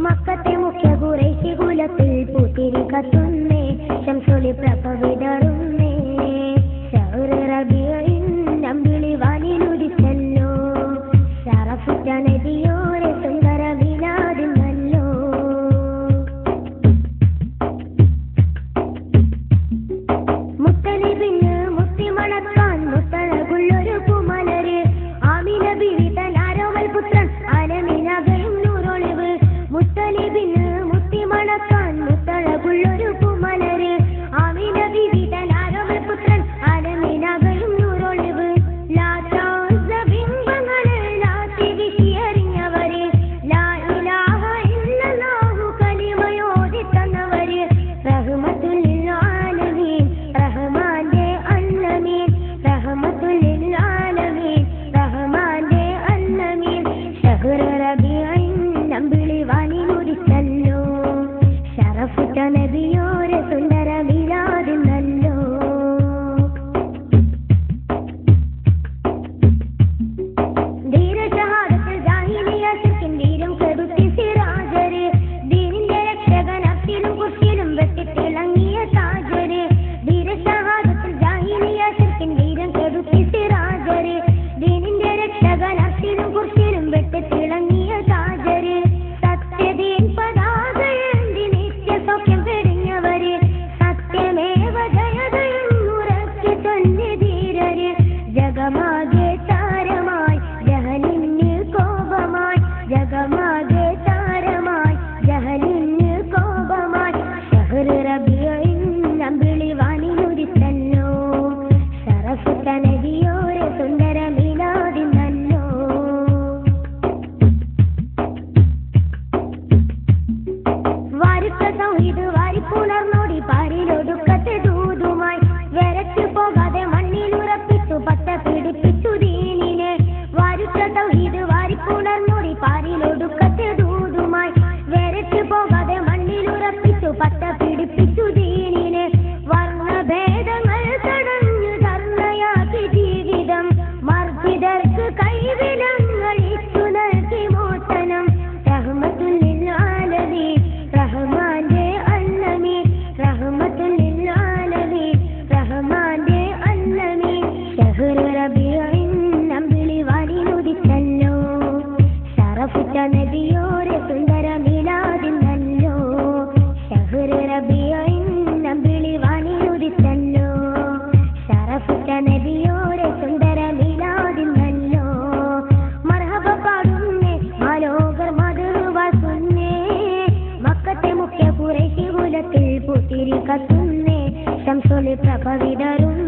മക്കത്തെ മുഖ്യ ഖുറൈശി കുലത്തിൽ പൂത്തിരി കത്തുന്നേ ശംസുലി പ്രഭ വിടരുന്നേ ശഹ്റ് റബീഇൻ അമ്പിളി വാനിലുദിച്ചല്ലോ ശറഫുറ്റ നബിയോരെ സുന്ദര വിലാദിനല്ലോ മുത്തലിബിന് മുത്തി മണക്കാൻ മുത്തഴകുള്ളൊരു പൂമലര് ആമിന ബീവി തൻ ആരോമൽ പുത്രൻ ആലമിനകയും നൂറൊളിവ് മുത്തലിബിന് മുത്തി മണക്കാൻ മുത്തഴകുള്ളൊരു പൂമലര് ആമിന ബീവി തൻ ആരോമൽ പുത്രൻ ആലമിനകയും നൂറൊളിവ് ബിംബങ്ങള് ലാത്തി വിശിയറിഞ്ഞവര് ലാ ഇലാഹ ഇല്ലല്ലാഹു കലിമയോതി തന്നവര് റഹ്മത്തുൽ ലിൽ ആലമീൻ റഹ്മാന്റെ അല്ലമീൻ റഹ്മത്തുൽ ലിൽ ആലമീൻ റഹ്മാന്റെ അല്ലമീൻ ശഹ്റ് റബീഇൻ അമ്പിളി വാനിലുദിച്ചല്ലോ ശറഫുറ്റ നബിയോരെ സുന്ദര മിലാദിനല്ലോ ധീര ഷഹാദത്തിൽ ജാഹിലിയ ശിർക്കിൻ വീരം കെടുത്തി സിറാജര് ദീനിന്റെ രക്ഷകൻ അഫ്തിലും കുർസിയിലും വെട്ടിത്തിളങ്ങിയ താജര് ധീര ഷഹാദത്തിൽ ജാഹിലിയ ശിർക്കിൻ വീരം കെടുത്തി സിറാജര് ദീനിന്റെ രക്ഷകൻ അഫ്തിലും കുർസിയിലും വെട്ടിത്തിളങ്ങിയ താജര് സത്യദീൻ പതാകയേന്തി നിത്യ സൗഖ്യം വെടിഞ്ഞവര് സത്യമേവ ജയതയെന്നുറക്കി ചൊല്ലി ധീരര് ജഗമാകെ താരമായി ജഹലിന് കോപമായി ജഗമാകെ താരമായി ജഹലിന് കോപമായി ശഹ്റ് റബീഇൻ അമ്പിളി വാനിലുദിച്ചല്ലോ ശറഫുറ്റ നബിയോരെ സുന്ദര മിലാദിനല്ലോ വാരിത്ത തൗഹീദ് വാരിപ്പുണർന്നോടി പാരിലൊടുക്കത്തെ ദൂതുമായി വരച്ചു പോകാതെ മണ്ണിലുറപ്പിച്ചു പച്ച പിടിപ്പിച്ചു ദീനിനെ വാരിത്ത തൗഹീദ് വാരിപ്പുണർന്നോടി പാരിലൊടുക്കത്തെ ദൂതുമായി വരച്ചു പോകാതെ മണ്ണിലുറപ്പിച്ചു പച്ച പിടിപ്പിച്ചു ദീനിനെ വർണ്ണഭേദങ്ങൾ തടഞ്ഞു ധർണയാക്കി ജീവിതം മർദ്ദിതർക്ക് കൈവിലങ്ങൾ ഇട്ടു നൽകി മോചനം റഹ്മത്തുൽ ലിൽ ആലമീൻ റഹ്മാന്റെ അല്ലമീൻ റഹ്മത്തുൽ ലിൽ ആലമീൻ റഹ്മാന്റെ അല്ലമീൻ ശഹ്റ് റബീഇൻ അമ്പിളി വാനിലുദിച്ചല്ലോ ശറഫുറ്റ നബിയോരെ സുന്ദര മിലാദിനല്ലോ ശഹ്റ് റബീഇൻ അമ്പിളി വാനിലുദിച്ചല്ലോ ശറഫുറ്റ നബിയോരെ സുന്ദര മിലാദിനല്ലോ മർഹബ പാടുന്നേ ആലോകർ മധുർ വാസുന്നേ മക്കത്തെ മുഖ്യ ഖുറൈശി കുലത്തിൽ പൂത്തിരി കത്തുന്നേ ശംസുലി പ്രഭ വിടരുന്നേ